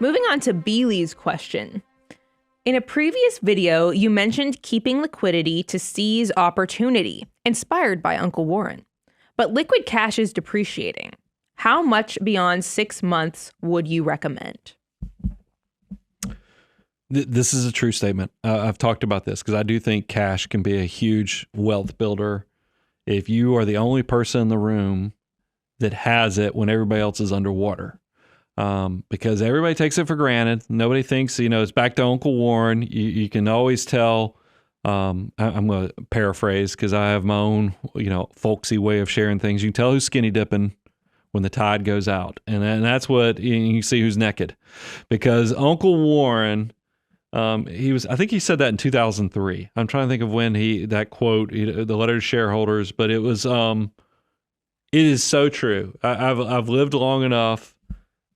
Moving on to Beely's question. In a previous video, you mentioned keeping liquidity to seize opportunity, inspired by Uncle Warren. But liquid cash is depreciating. How much beyond 6 months would you recommend? This is a true statement. I've talked about this because I do think cash can be a huge wealth builder if you are the only person in the room that has it when everybody else is underwater. Because everybody takes it for granted. Nobody thinks, it's back to Uncle Warren. You can always tell. I'm going to paraphrase because I have my own, folksy way of sharing things. You can tell who's skinny dipping when the tide goes out. And that's what you can see who's naked. Because Uncle Warren, I think he said that in 2003. I'm trying to think of when that quote, the letter to shareholders, but it was, it is so true. I've lived long enough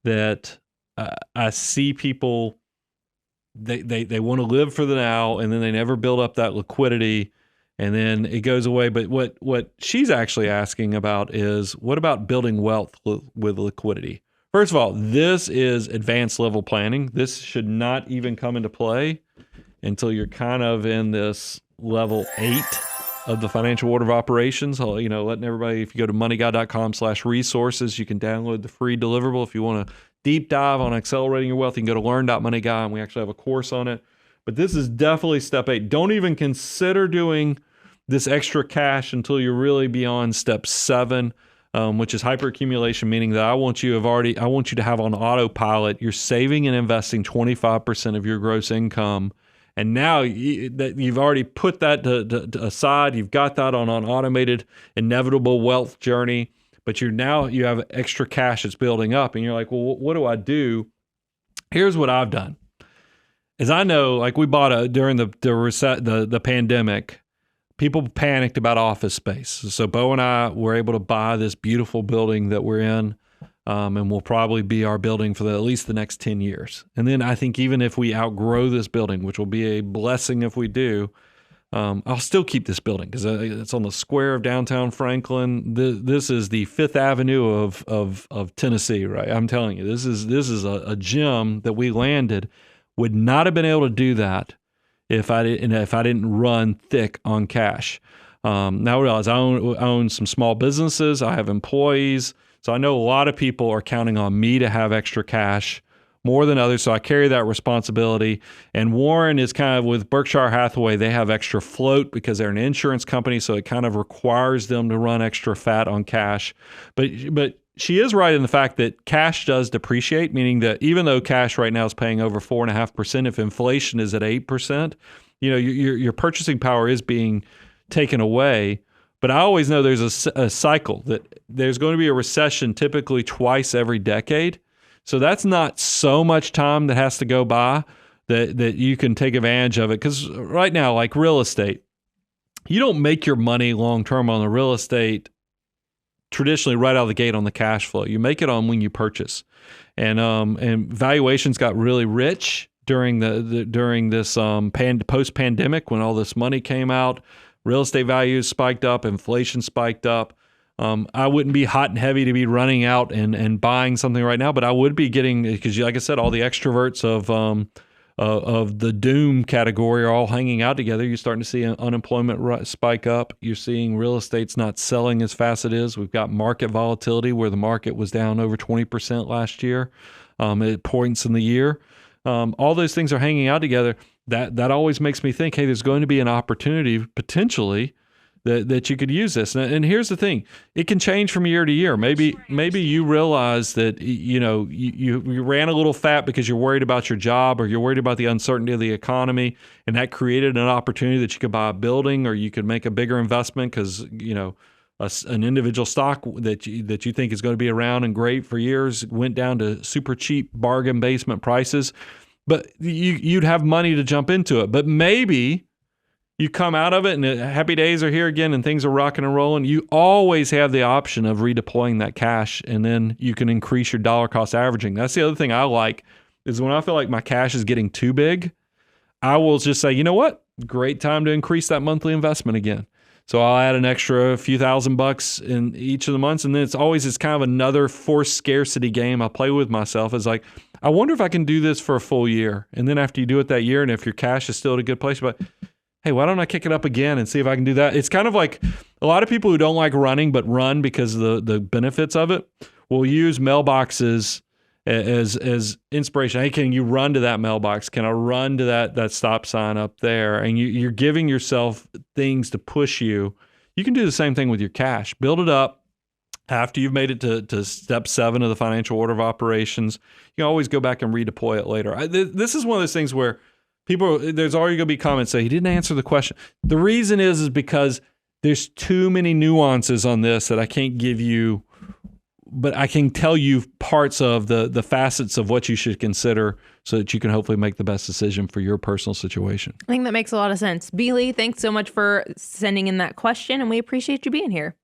that I see people, they want to live for the now, and then they never build up that liquidity, and then it goes away. But what she's actually asking about is, what about building wealth with liquidity? First of all, this is advanced level planning. This should not even come into play until you're kind of in this level 8 of the financial order of operations. Letting everybody, if you go to moneyguy.com/resources, you can download the free deliverable. If you want to deep dive on accelerating your wealth, you can go to learn.moneyguy, and we actually have a course on it. But this is definitely step 8. Don't even consider doing this extra cash until you're really beyond step 7, which is hyperaccumulation, meaning that I want you to have on autopilot. You're saving and investing 25% of your gross income. And now you've already put that to aside. You've got that on an automated, inevitable wealth journey. But you have extra cash that's building up. And you're like, well, what do I do? Here's what I've done. As I know, like we bought during the pandemic, people panicked about office space. So Bo and I were able to buy this beautiful building that we're in. And will probably be our building for at least the next 10 years. And then I think even if we outgrow this building, which will be a blessing if we do, I'll still keep this building because it's on the square of downtown Franklin. This is the Fifth Avenue of Tennessee, right? I'm telling you, this is a gem that we landed. Would not have been able to do that if I didn't run thick on cash. Now I realize I own some small businesses. I have employees. So I know a lot of people are counting on me to have extra cash more than others. So I carry that responsibility. And Warren is kind of with Berkshire Hathaway, they have extra float because they're an insurance company. So it kind of requires them to run extra fat on cash. But she is right in the fact that cash does depreciate, meaning that even though cash right now is paying over 4.5%, if inflation is at 8%, your purchasing power is being taken away. But I always know there's a cycle, that there's going to be a recession typically twice every decade. So that's not so much time that has to go by that you can take advantage of it. Because right now, like real estate, you don't make your money long-term on the real estate traditionally right out of the gate on the cash flow. You make it on when you purchase. And valuations got really rich during this post-pandemic when all this money came out. Real estate values spiked up, inflation spiked up. I wouldn't be hot and heavy to be running out and buying something right now, but I would be getting, because like I said, all the extroverts of the doom category are all hanging out together. You're starting to see unemployment spike up. You're seeing real estate's not selling as fast as it is. We've got market volatility where the market was down over 20% last year at points in the year. All those things are hanging out together. That always makes me think, hey, there's going to be an opportunity potentially that you could use this. And here's the thing, it can change from year to year. Maybe you realize that you ran a little fat because you're worried about your job or you're worried about the uncertainty of the economy, and that created an opportunity that you could buy a building or you could make a bigger investment because an individual stock that you think is going to be around and great for years went down to super cheap bargain basement prices. But you'd have money to jump into it. But maybe you come out of it and happy days are here again and things are rocking and rolling. You always have the option of redeploying that cash, and then you can increase your dollar cost averaging. That's the other thing I like, is when I feel like my cash is getting too big, I will just say, you know what? Great time to increase that monthly investment again. So I'll add an extra few $1,000 in each of the months. And then it's kind of another forced scarcity game I play with myself. It's like, I wonder if I can do this for a full year. And then after you do it that year, and if your cash is still at a good place, but hey, why don't I kick it up again and see if I can do that? It's kind of like a lot of people who don't like running, but run because of the benefits of it, will use mailboxes as inspiration. Hey, can you run to that mailbox? Can I run to that stop sign up there? And you're giving yourself things to push you. You can do the same thing with your cash. Build it up. After you've made it to step 7 of the financial order of operations, you can always go back and redeploy it later. This is one of those things where there's already going to be comments say, he didn't answer the question. The reason is because there's too many nuances on this that I can't give you, but I can tell you parts of the facets of what you should consider so that you can hopefully make the best decision for your personal situation. I think that makes a lot of sense. Beely, thanks so much for sending in that question, and we appreciate you being here.